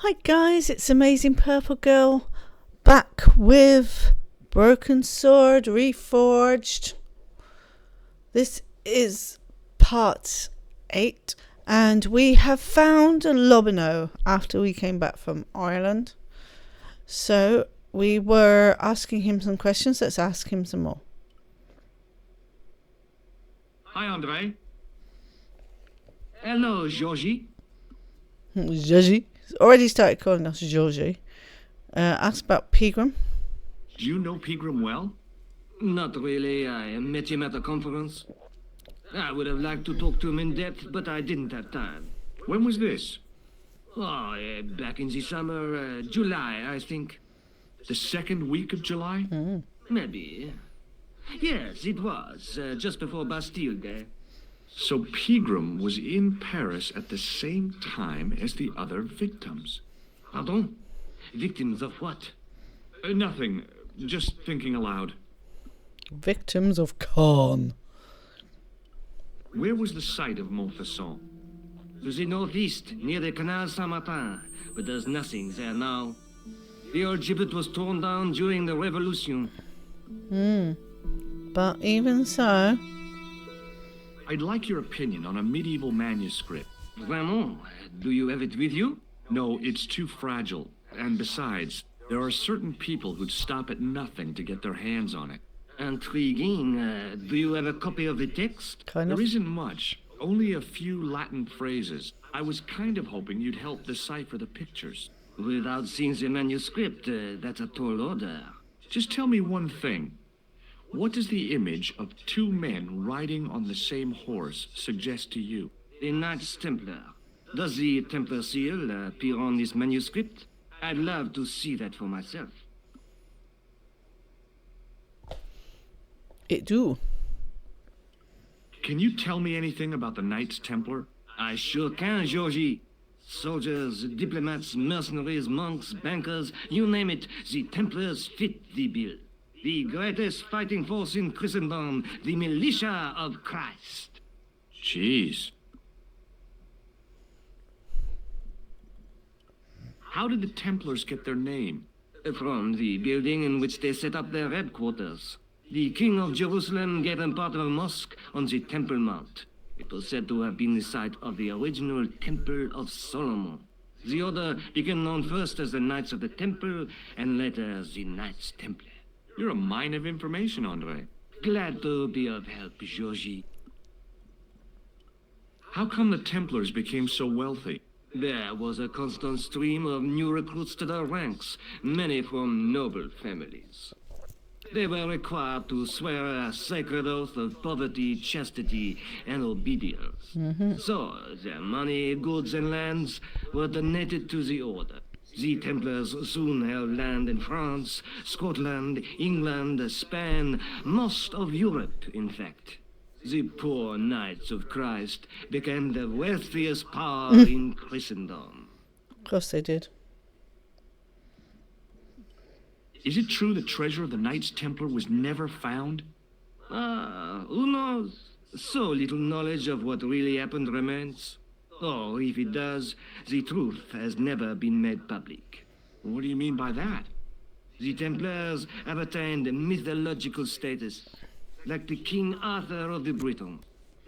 Hi guys, it's Amazing Purple Girl back with Broken Sword Reforged. This is part 8 and we have found Lobineaux after we came back from Ireland. So we were asking him some questions. Let's ask him some more. Hi, Andre. Hello, Georgie. Georgie. Already started calling us Georgie. Asked about Pegram. Do you know Pegram well? Not really. I met him at a conference. I would have liked to talk to him in depth, but I didn't have time. When was this? Oh, back in the summer, July, I think. The second week of July? Maybe. Yes, it was, just before Bastille Day. So Pegram was in Paris at the same time as the other victims. Pardon? Victims of what? Nothing. Just thinking aloud. Victims of Khan. Where was the site of Montfaucon? To the northeast, near the Canal Saint-Martin, but there's nothing there now. The old gibbet was torn down during the Revolution. But even so... I'd like your opinion on a medieval manuscript. Vraiment? Do you have it with you? No, it's too fragile. And besides, there are certain people who'd stop at nothing to get their hands on it. Intriguing. Do you have a copy of the text? Kind of. There isn't much. Only a few Latin phrases. I was kind of hoping you'd help decipher the pictures. Without seeing the manuscript, that's a tall order. Just tell me one thing. What does the image of two men riding on the same horse suggest to you? The Knights Templar. Does the Templar seal appear on this manuscript? I'd love to see that for myself. It do. Can you tell me anything about the Knights Templar? I sure can, Georgie. Soldiers, diplomats, mercenaries, monks, bankers, you name it, the Templars fit the bill. The greatest fighting force in Christendom, the militia of Christ. Jeez. How did the Templars get their name? From the building in which they set up their headquarters. The King of Jerusalem gave them part of a mosque on the Temple Mount. It was said to have been the site of the original Temple of Solomon. The order became known first as the Knights of the Temple, and later as the Knights Templar. You're a mine of information, Andre. Glad to be of help, Georgie. How come the Templars became so wealthy? There was a constant stream of new recruits to their ranks, many from noble families. They were required to swear a sacred oath of poverty, chastity, and obedience. So, their money, goods, and lands were donated to the order. The Templars soon held land in France, Scotland, England, Spain, most of Europe, in fact. The poor Knights of Christ became the wealthiest power in Christendom. Of course they did. Is it true the treasure of the Knights Templar was never found? Who knows? So little knowledge of what really happened remains. Or if it does, the truth has never been made public. What do you mean by that? The Templars have attained a mythological status, like the King Arthur of the Britons.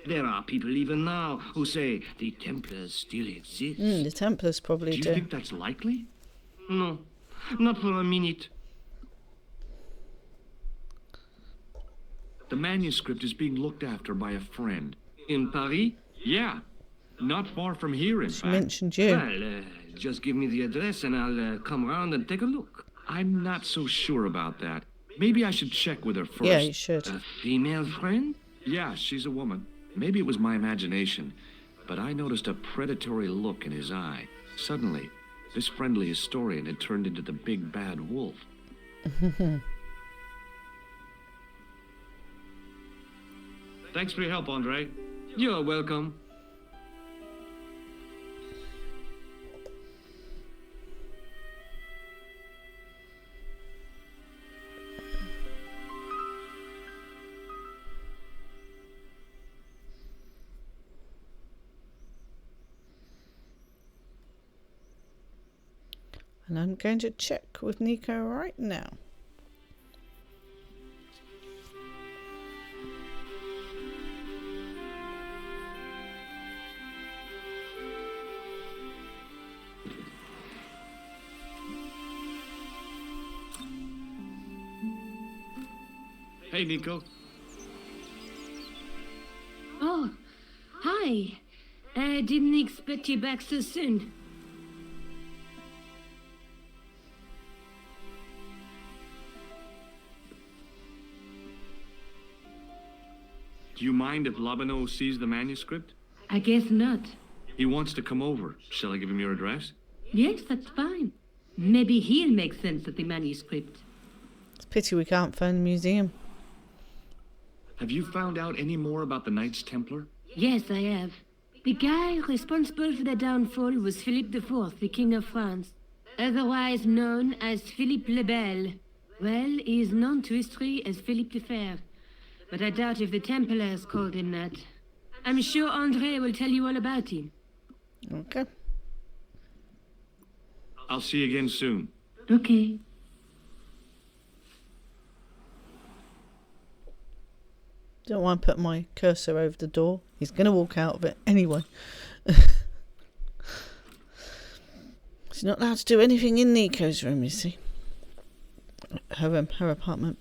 There are people even now who say the Templars still exist. The Templars probably Do you do. think that's likely? No, not for a minute. The manuscript is being looked after by a friend. In Paris? Yeah, not far from here, in She fact. mentioned you. Well, just give me the address and I'll come around and take a look. I'm not so sure about that. Maybe I should check with her first. Yeah, you should. A female friend? Yeah, she's a woman. Maybe it was my imagination, but I noticed a predatory look in his eye. Suddenly, this friendly historian had turned into the big bad wolf. Thanks for your help, Andre. You're welcome. And I'm going to check with Nico right now. Hey, Nico. Oh, hi. I didn't expect you back so soon. Do you mind if Lobineaux sees the manuscript? I guess not. He wants to come over. Shall I give him your address? Yes, that's fine. Maybe he'll make sense of the manuscript. It's a pity we can't find the museum. Have you found out any more about the Knights Templar? Yes, I have. The guy responsible for their downfall was Philippe IV, the King of France, otherwise known as Philippe le Bel. Well, he is known to history as Philippe the Fair, but I doubt if the Templars called him that. I'm sure André will tell you all about him. Okay. I'll see you again soon. Okay. Don't want to put my cursor over the door. He's going to walk out of it anyway. He's not allowed to do anything in Nico's room, you see. Her room, her apartment.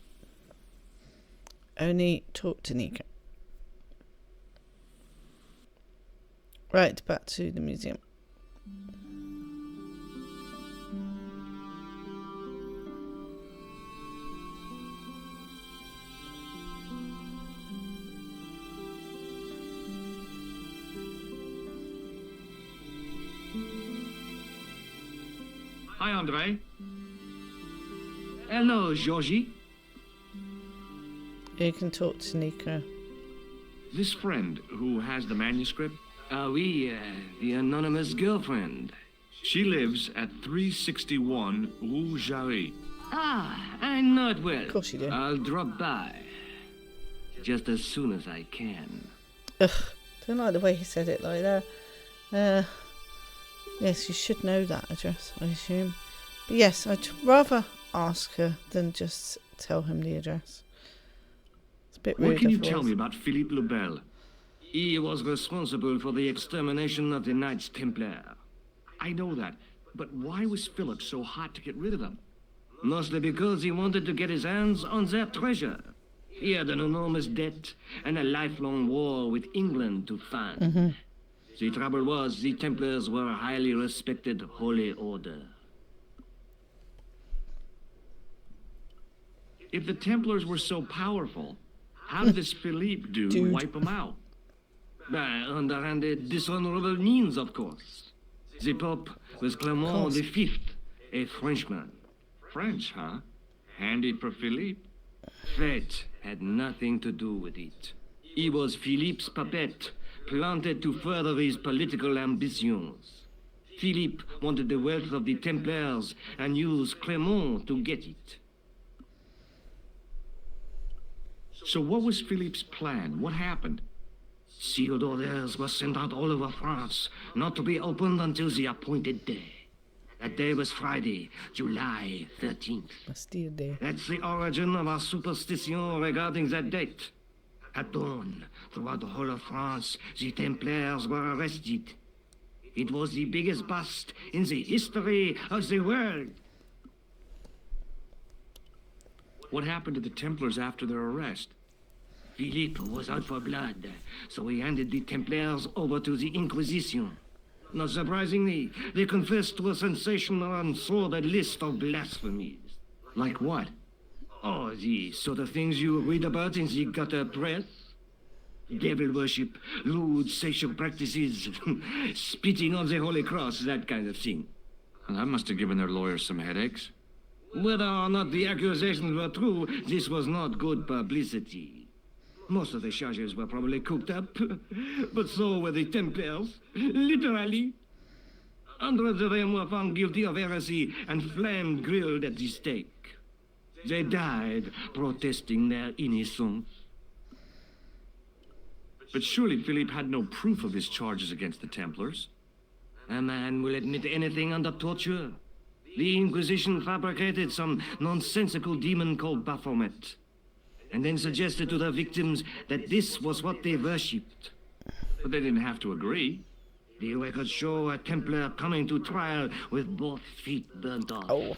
Only talk to Nico. Right, back to the museum. Hi, André. Hello, Georgie. You can talk to Nico. This friend who has the manuscript, Oui, the anonymous girlfriend. she lives at 361 Rue Jarry. Ah, I know it well. Of course you do. I'll drop by. Just as soon as I can. Ugh, don't like the way he said it like that. Yes, you should know that address, I assume. But yes, I'd rather ask her than just tell him the address. It's a bit rude. What can you otherwise. tell me about Philippe le Bel? He was responsible for the extermination of the Knights Templar. I know that, but why was Philip so hot to get rid of them? Mostly because he wanted to get his hands on their treasure. He had an enormous debt and a lifelong war with England to fund. Mm-hmm. The trouble was, the Templars were a highly respected holy order. If the Templars were so powerful, how did this Philippe do to Dude. wipe them out? By underhanded, dishonorable means, of course. The Pope was Clement V, a Frenchman. French, huh? Handy for Philippe. Fate had nothing to do with it. He was Philippe's puppet, planted to further his political ambitions. Philippe wanted the wealth of the Templars and used Clement to get it. So what was Philippe's plan? What happened? Sealed orders were sent out all over France, not to be opened until the appointed day. That day was Friday, July 13th. Bastille Day. That's the origin of our superstition regarding that date. At dawn, throughout the whole of France, the Templars were arrested. It was the biggest bust in the history of the world. What happened to the Templars after their arrest? Philippe was out for blood, so he handed the Templars over to the Inquisition. Not surprisingly, they confessed to a sensational and sordid list of blasphemies. Like what? Oh, the sort of things you read about in the gutter press. Devil worship, lewd sexual practices, spitting on the Holy Cross, that kind of thing. Well, that must have given their lawyers some headaches. Whether or not the accusations were true, this was not good publicity. Most of the charges were probably cooked up, but so were the Templars, literally. Hundreds of them were found guilty of heresy and flamed grilled at the stake. They died protesting their innocence. But surely Philippe had no proof of his charges against the Templars. A man will admit anything under torture. The Inquisition fabricated some nonsensical demon called Baphomet, and then suggested to their victims that this was what they worshipped. But they didn't have to agree. The records show a Templar coming to trial with both feet burnt off. Oh.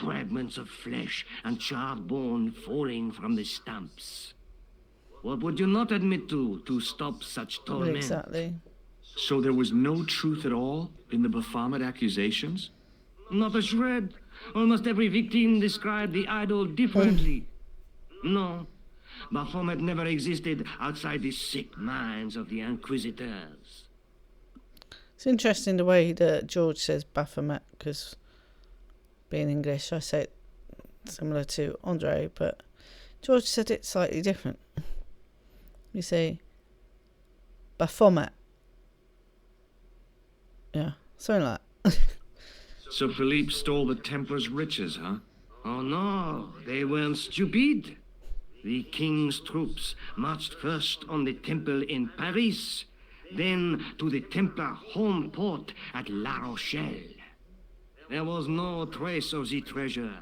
Fragments of flesh and charred bone falling from the stumps. What would you not admit to stop such torment? Exactly. So there was no truth at all in the Baphomet accusations? Not a shred. Almost every victim described the idol differently. No, Baphomet never existed outside the sick minds of the Inquisitors. It's interesting the way that George says Baphomet, because being English, I say it similar to Andre, but George said it slightly different. You say Baphomet. Yeah, something like that. So Philippe stole the Templars' riches, huh? Oh no, they weren't stupid. The king's troops marched first on the temple in Paris, then to the Templar home port at La Rochelle. There was no trace of the treasure,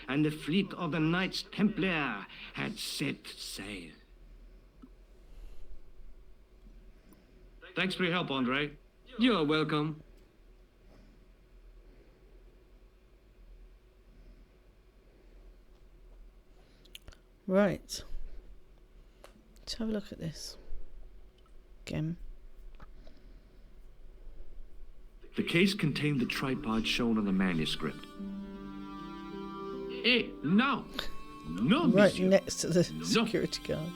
and the fleet of the Knights Templar had set sail. Thanks for your help, Andre. You're welcome. Right. Let's have a look at this again. The case contained the tripod shown on the manuscript. Hey, no! No, Right monsieur. next to the security guard.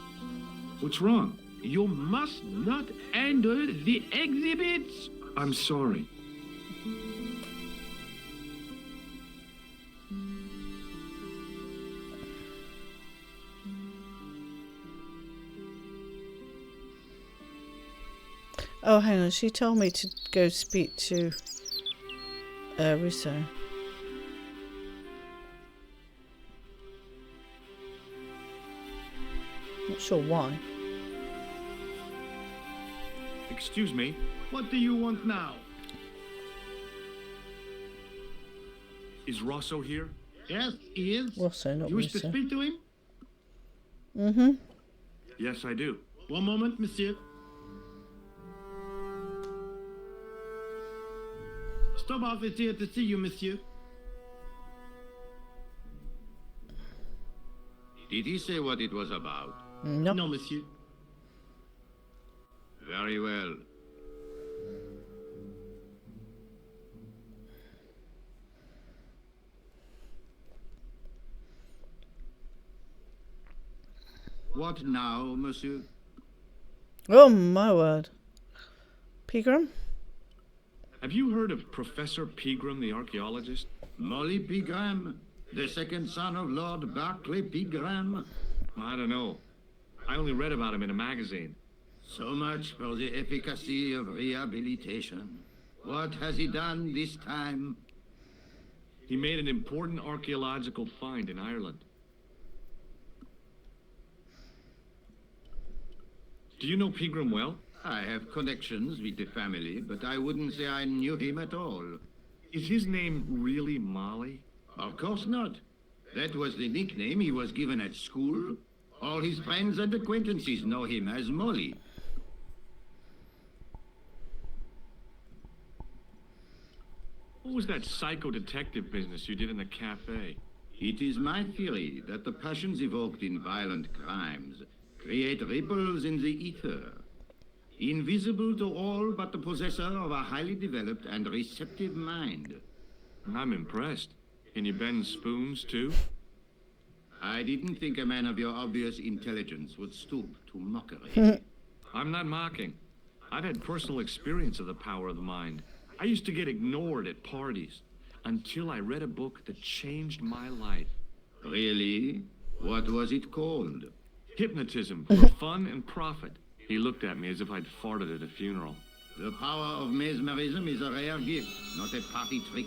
What's wrong? You must not handle the exhibits! I'm sorry. Oh, hang on. She told me to go speak to Russo. Not sure why. Excuse me. What do you want now? Is Rosso here? Yes, he is. Russo, not You wish to Russo. speak to him? Mm-hmm. Yes, I do. One moment, monsieur. Stobart is here to see you, monsieur. Did he say what it was about? No. No, monsieur. Very well. What now, monsieur? Oh, my word. Pegram? Have you heard of Professor Pegram, the archaeologist? Molly Pegram, the second son of Lord Barclay Pegram. I don't know. I only read about him in a magazine. So much for the efficacy of rehabilitation. What has he done this time? He made an important archaeological find in Ireland. Do you know Pegram well? I have connections with the family, but I wouldn't say I knew him at all. Is his name really Molly? Of course not. That was the nickname he was given at school. All his friends and acquaintances know him as Molly. What was that psycho-detective business you did in the cafe? It is my theory that the passions evoked in violent crimes create ripples in the ether, invisible to all but the possessor of a highly developed and receptive mind. I'm impressed. Can you bend spoons, too? I didn't think a man of your obvious intelligence would stoop to mockery. I'm not mocking. I've had personal experience of the power of the mind. I used to get ignored at parties until I read a book that changed my life. Really? What was it called? Hypnotism for fun and profit. He looked at me as if I'd farted at a funeral. The power of mesmerism is a rare gift, not a party trick.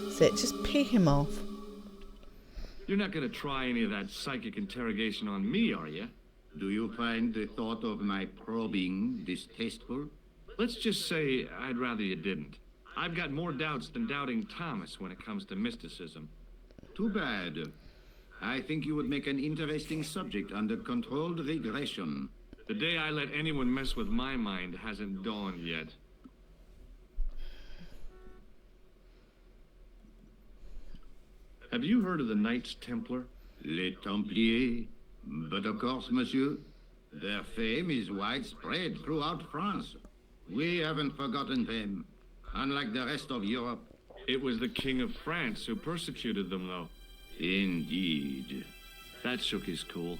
That's it. Just pee him off. You're not going to try any of that psychic interrogation on me, are you? Do you find the thought of my probing distasteful? Let's just say I'd rather you didn't. I've got more doubts than doubting Thomas when it comes to mysticism. Too bad. I think you would make an interesting subject under controlled regression. The day I let anyone mess with my mind hasn't dawned yet. Have you heard of the Knights Templar? Les Templiers. But of course, monsieur, their fame is widespread throughout France. We haven't forgotten them, unlike the rest of Europe. It was the King of France who persecuted them, though. Indeed. That shook his cool.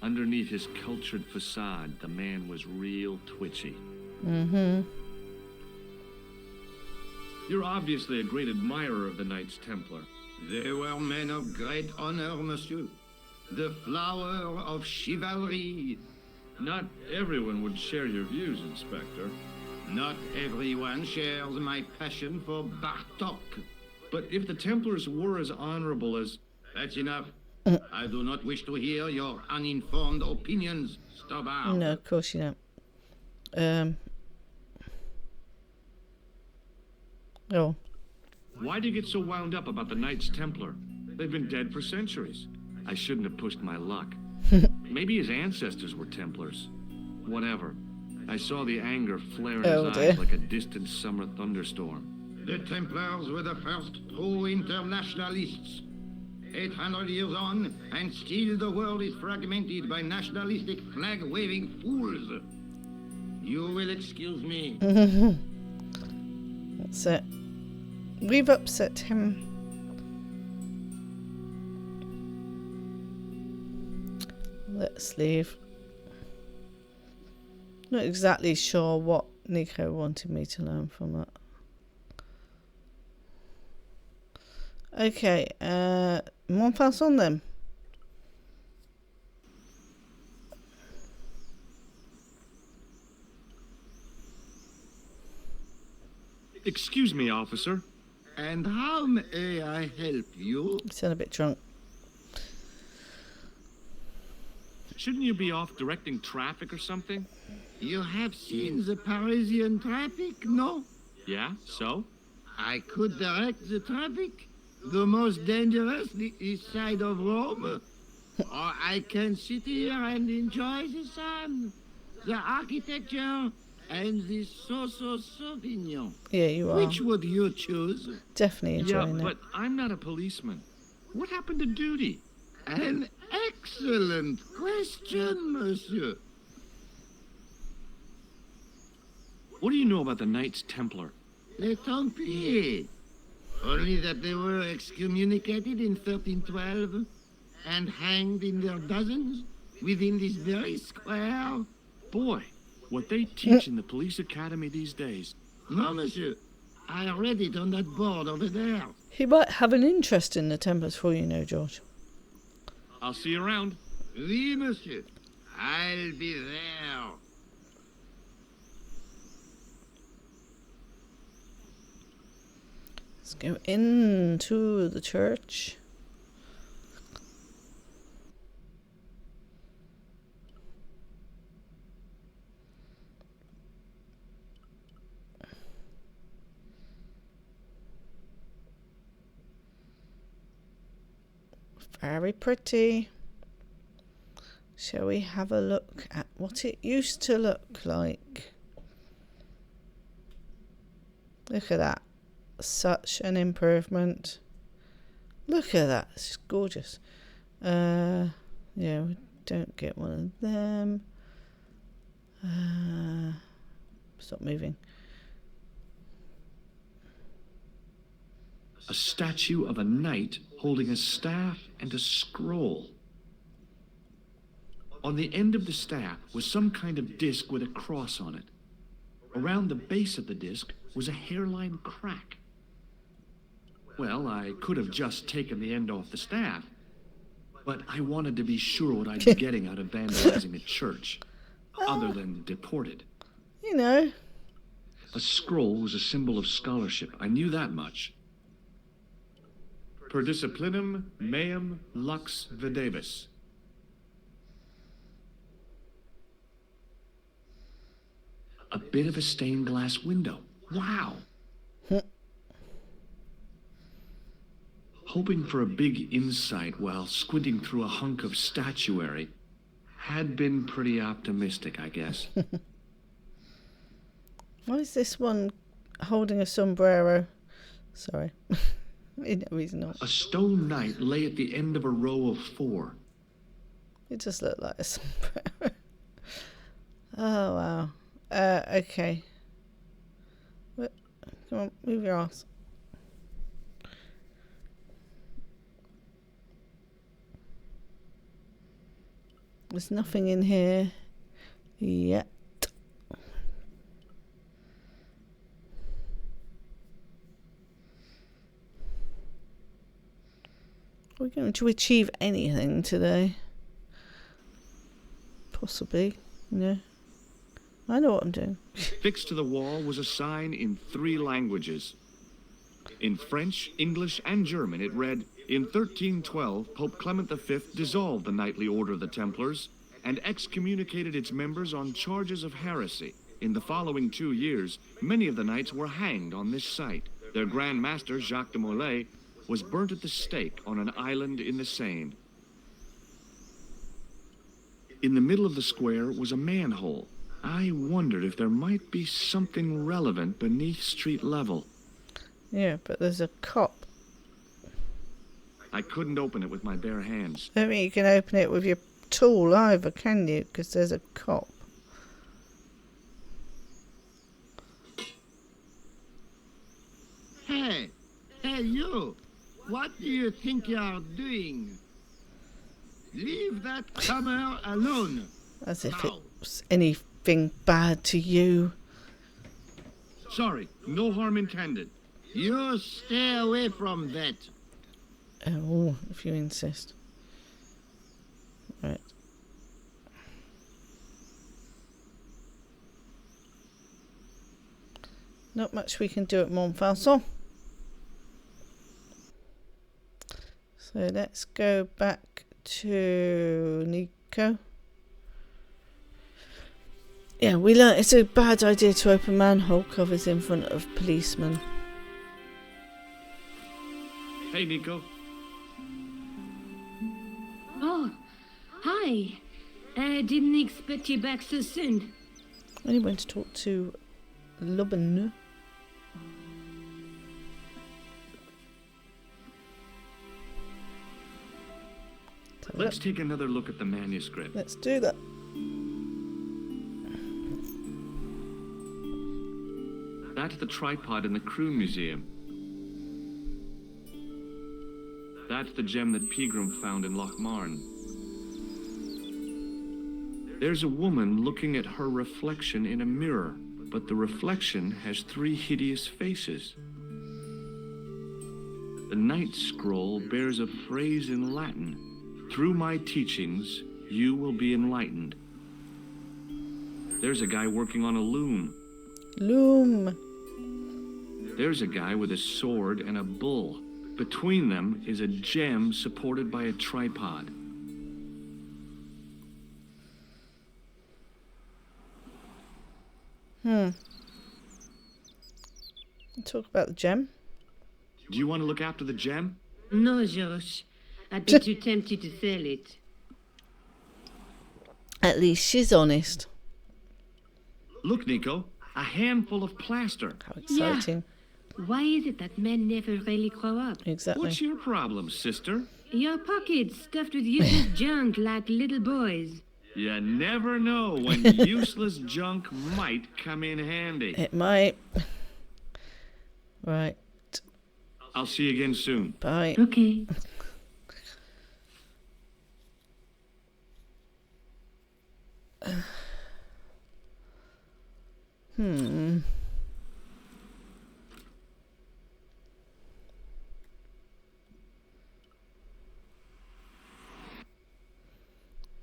Underneath his cultured facade, the man was real twitchy. You're obviously a great admirer of the Knights Templar. They were men of great honor, monsieur. The flower of chivalry. Not everyone would share your views, Inspector. Not everyone shares my passion for Bartok. But if the Templars were as honorable as... That's enough. I do not wish to hear your uninformed opinions, Stobbart. No, of course you don't. Oh. Why do you get so wound up about the Knights Templar? They've been dead for centuries. I shouldn't have pushed my luck. Maybe his ancestors were Templars. Whatever. I saw the anger flare in his eyes like a distant summer thunderstorm. The Templars were the first true internationalists. 800 years on, and still the world is fragmented by nationalistic flag-waving fools. You will excuse me. That's it. We've upset him. Let's leave. Not exactly sure what Nico wanted me to learn from that. Okay, Montfaucon then. Excuse me, officer. And how may I help you? You sound a bit drunk. Shouldn't you be off directing traffic or something? You have seen the Parisian traffic, no? Yeah, so? I could direct the traffic. The most dangerous, the east side of Rome. Or I can sit here and enjoy the sun, the architecture, and the Sauvignon. Yeah, you are. Which would you choose? Definitely enjoying it. But I'm not a policeman. What happened to duty? An excellent question, monsieur. What do you know about the Knights Templar? Les Templiers. Only that they were excommunicated in 1312 and hanged in their dozens within this very square. Boy, what they teach in the police academy these days. No, monsieur. I read it on that board over there. He might have an interest in the Templars for you know, George. I'll see you around. Oui, monsieur. I'll be there. Let's go into the church. Very pretty. Shall we have a look at what it used to look like? Look at that. Such an improvement. Look at that. It's gorgeous. Yeah, we don't get one of them. Stop moving. A statue of a knight holding a staff and a scroll. On the end of the staff was some kind of disc with a cross on it. Around the base of the disc was a hairline crack. Well, I could have just taken the end off the staff, but I wanted to be sure what I'd be getting out of vandalizing a church, other than deported. You know. A scroll was a symbol of scholarship. I knew that much. Per disciplinum meum lux videvis. A bit of a stained glass window. Wow! Hoping for a big insight while squinting through a hunk of statuary had been pretty optimistic, I guess. Why is this one holding a sombrero? Sorry. No, he's not. A stone knight lay at the end of a row of 4. It does look like a sombrero. Oh, wow. Okay. Come on, move your ass. There's nothing in here yet. Are we going to achieve anything today? Possibly, I know what I'm doing. Fixed to the wall was a sign in 3 languages. In French, English, and German it read, "In 1312, Pope Clement V dissolved the knightly order of the Templars and excommunicated its members on charges of heresy. In the following 2 years, many of the knights were hanged on this site. Their Grand Master, Jacques de Molay, was burnt at the stake on an island in the Seine." In the middle of the square was a manhole. I wondered if there might be something relevant beneath street level. Yeah, but there's a cop. I couldn't open it with my bare hands. I don't think you can open it with your tool either, can you? Because there's a cop. Hey, you! What do you think you're doing? Leave that comer alone. As if it was anything bad to you. Sorry, no harm intended. You stay away from that. Oh, if you insist. Right. Not much we can do at Montfaucon. So let's go back to Nico. Yeah, we learned it's a bad idea to open manhole covers in front of policemen. Hey, Nico. Oh, hi. I didn't expect you back so soon. I only went to talk to Lobineaux. Let's take another look at the manuscript. Let's do that. That's the tripod in the Crew Museum. That's the gem that Pegram found in Lochmarn. There's a woman looking at her reflection in a mirror, but the reflection has 3 hideous faces. The Knight Scroll bears a phrase in Latin: "Through my teachings, you will be enlightened." There's a guy working on a loom. Loom. There's a guy with a sword and a bull. Between them is a gem supported by a tripod. Talk about the gem. Do you want to look after the gem? No, Josh. I'd be too tempted to sell it. At least she's honest. Look, Nico, a handful of plaster. How exciting. Why is it that men never really grow up? Exactly. What's your problem, sister? Your pockets stuffed with useless junk like little boys. You never know when useless junk might come in handy. It might. Right. I'll see you again soon. Bye. Okay.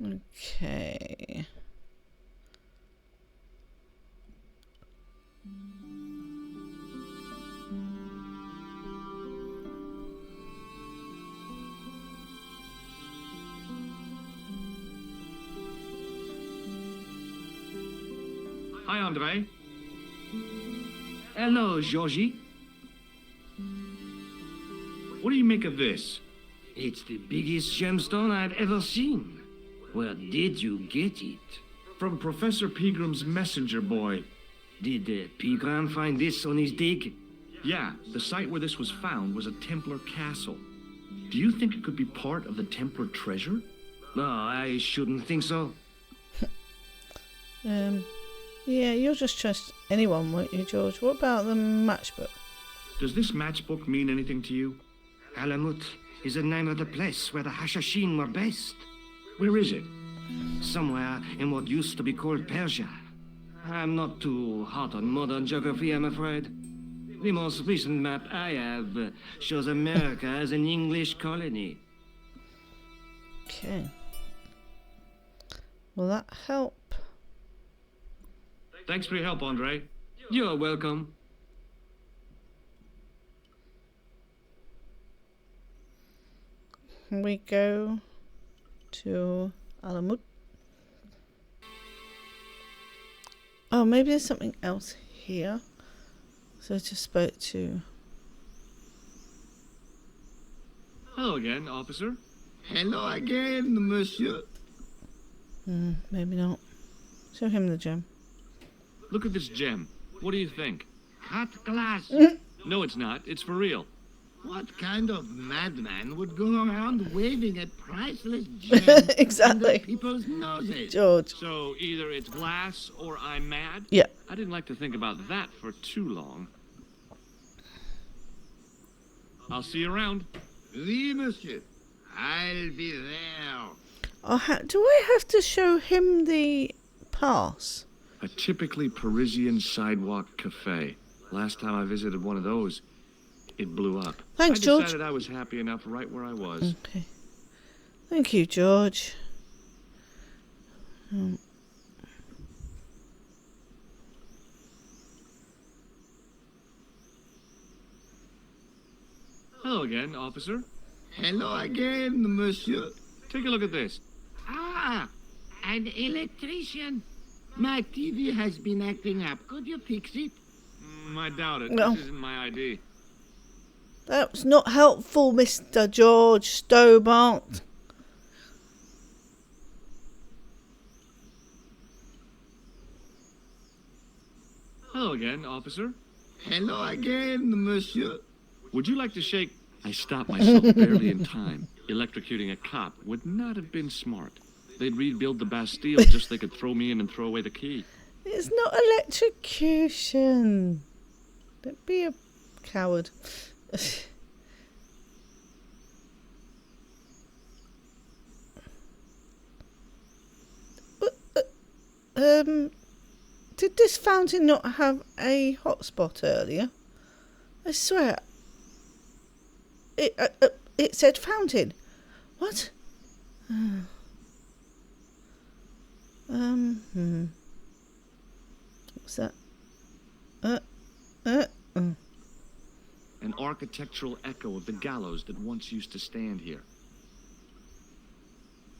Okay. Hi, Andre. Hello, Georgie. What do you make of this? It's the biggest gemstone I've ever seen. Where did you get it? From Professor Pegram's messenger boy. Did Pegram find this on his dig? Yeah, the site where this was found was a Templar castle. Do you think it could be part of the Templar treasure? No, I shouldn't think so. Yeah, you'll just trust anyone, won't you, George? What about the matchbook? Does this matchbook mean anything to you? Alamut is the name of the place where the Hashashin were based. Where is it? Somewhere in what used to be called Persia. I'm not too hot on modern geography, I'm afraid. The most recent map I have shows America as an English colony. Okay. Will that help? Thanks for your help, Andre. You're welcome. We go to Alamut. Oh, maybe there's something else here. So I just spoke to... Hello again, officer. Hello again, monsieur. Maybe not. Show him the gem. Look at this gem. What do you think? Cut glass. No, it's not. It's for real. What kind of madman would go around waving at priceless gems Exactly. under people's noses? George. So either it's glass or I'm mad? Yeah. I didn't like to think about that for too long. I'll see you around. Oui, monsieur. I'll be there. Do I have to show him the pass? A typically Parisian sidewalk cafe. Last time I visited one of those, it blew up. Thanks, I George. decided I was happy enough right where I was. Okay. Thank you, George. Hello again, officer. Hello again, monsieur. Take a look at this. Ah, an electrician. My TV has been acting up. Could you fix it? I doubt it. No. This isn't my ID. That's not helpful, Mr. George Stobart. Hello again, officer. Hello again, monsieur. Would you like to shake... I stopped myself barely in time. Electrocuting a cop would not have been smart. They'd rebuild the Bastille just so they could throw me in and throw away the key. It's not electrocution. Don't be a coward. Did this fountain not have a hotspot earlier? I swear. It said fountain. What? What's that? An architectural echo of the gallows that once used to stand here.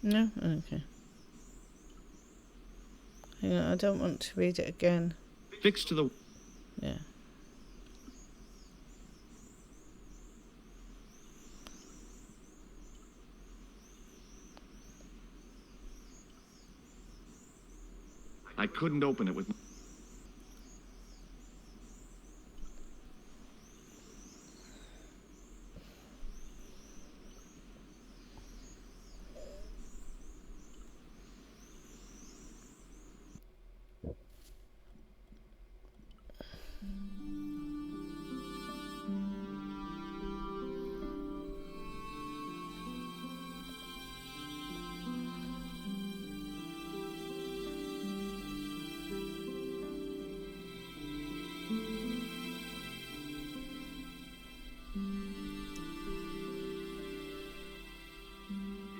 No? Okay. Hang on, I don't want to read it again. Fixed to the... Yeah. I couldn't open it with...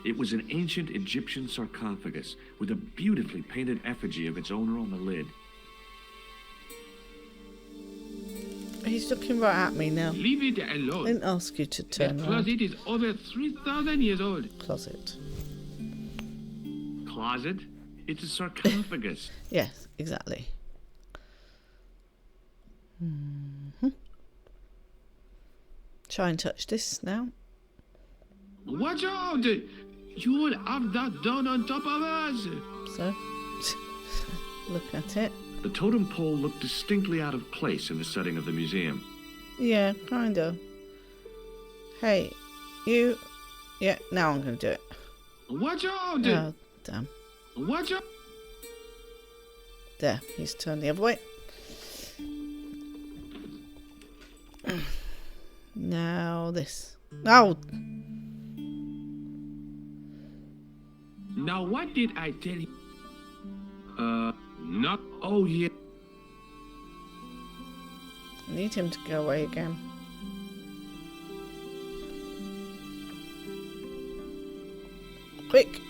It was an ancient Egyptian sarcophagus with a beautifully painted effigy of its owner on the lid. He's looking right at me now. Leave it I alone. didn't ask you to The turn around. closet is over 3,000 years old. Closet. Closet? It's a sarcophagus. Yes, exactly. Try and touch this now. Watch out! You will have that done on top of us! So, look at it. The totem pole looked distinctly out of place in the setting of the museum. Yeah, kind of. Hey, you. Yeah, now I'm going to do it. Watch out! Oh, damn. Watch out! There, he's turned the other way. Now this. Oh! Now what did I tell you? Not. Oh, yeah. I need him to go away again. Quick!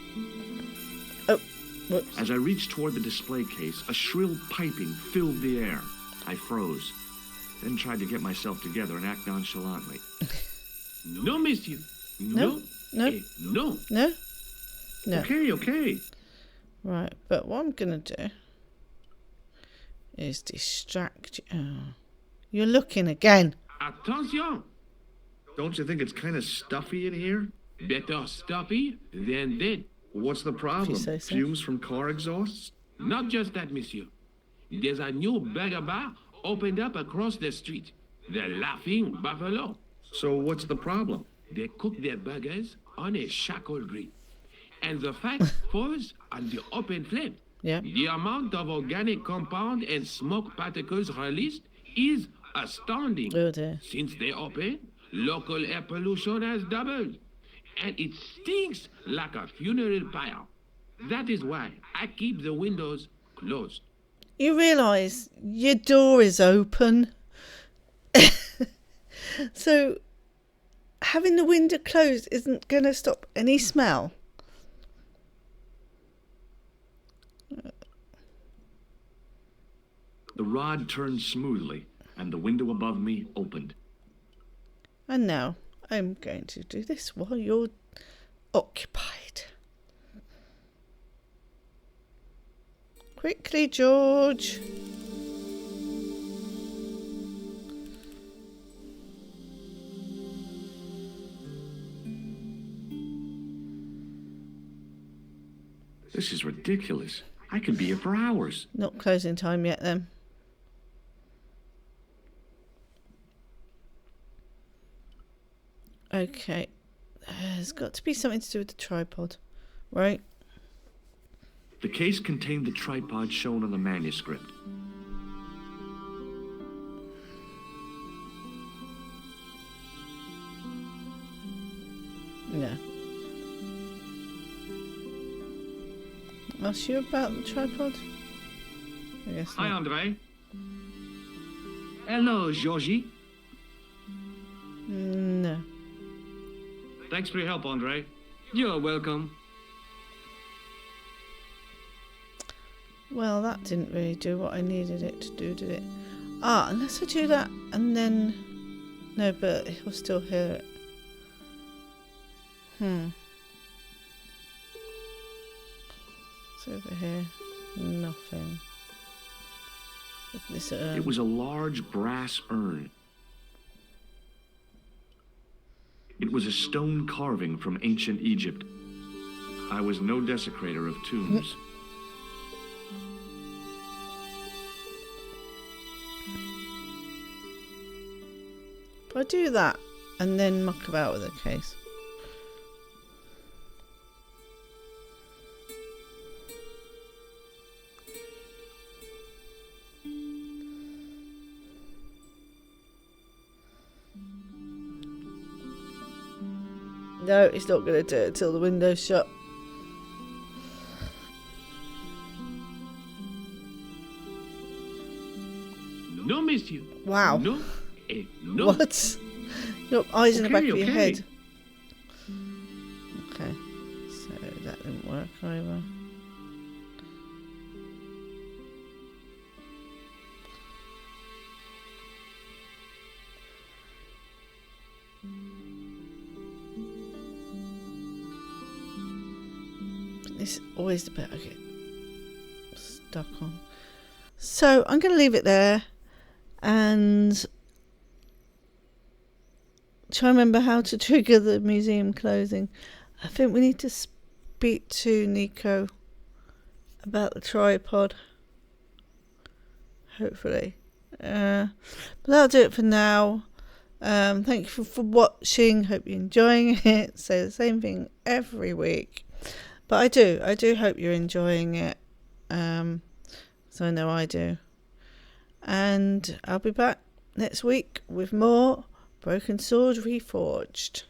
Oh, whoops. As I reached toward the display case, a shrill piping filled the air. I froze, then tried to get myself together and act nonchalantly. No, monsieur. No, no. No. No? No. Okay. Right, but what I'm going to do is distract you. Oh, you're looking again. Attention! Don't you think it's kind of stuffy in here? Better stuffy than dead. What's the problem? say so. Fumes from car exhausts? Not just that, monsieur. There's a new burger bar opened up across the street. The Laughing Buffalo. So what's the problem? They cook their burgers on a charcoal grill. And the fat falls on the open flame. Yeah. The amount of organic compound and smoke particles released is astounding. Oh dear. Since they opened, local air pollution has doubled. And it stinks like a funeral pyre. That is why I keep the windows closed. You realise your door is open. So having the window closed isn't going to stop any smell. The rod turned smoothly, and the window above me opened. And now I'm going to do this while you're occupied. Quickly, George. This is ridiculous. I could be here for hours. Not closing time yet then. Okay. There's got to be something to do with the tripod, right? The case contained the tripod shown on the manuscript. No. Ask you about the tripod? I guess Hi, not. Andre. Hello, Georgie. No. Thanks for your help, Andre. You're welcome. Well, that didn't really do what I needed it to do, did it? Ah, unless I do that and then... No, but he'll still hear it. It's over here. Nothing. This urn. It was a large brass urn. It was a stone carving from ancient Egypt. I was no desecrator of tombs. If I do that and then muck about with the case. No, it's not going to do it till the window's shut. No, monsieur. Wow. No. No. What? Your eyes in the back of your Okay. head. Okay. So that didn't work either. This is always the bit I get stuck on. So I'm going to leave it there and try and remember how to trigger the museum closing. I think we need to speak to Nico about the tripod. Hopefully. But that'll do it for now. Thank you for watching. Hope you're enjoying it. Say the same thing every week. But I do hope you're enjoying it. So I know I do. And I'll be back next week with more Broken Sword Reforged.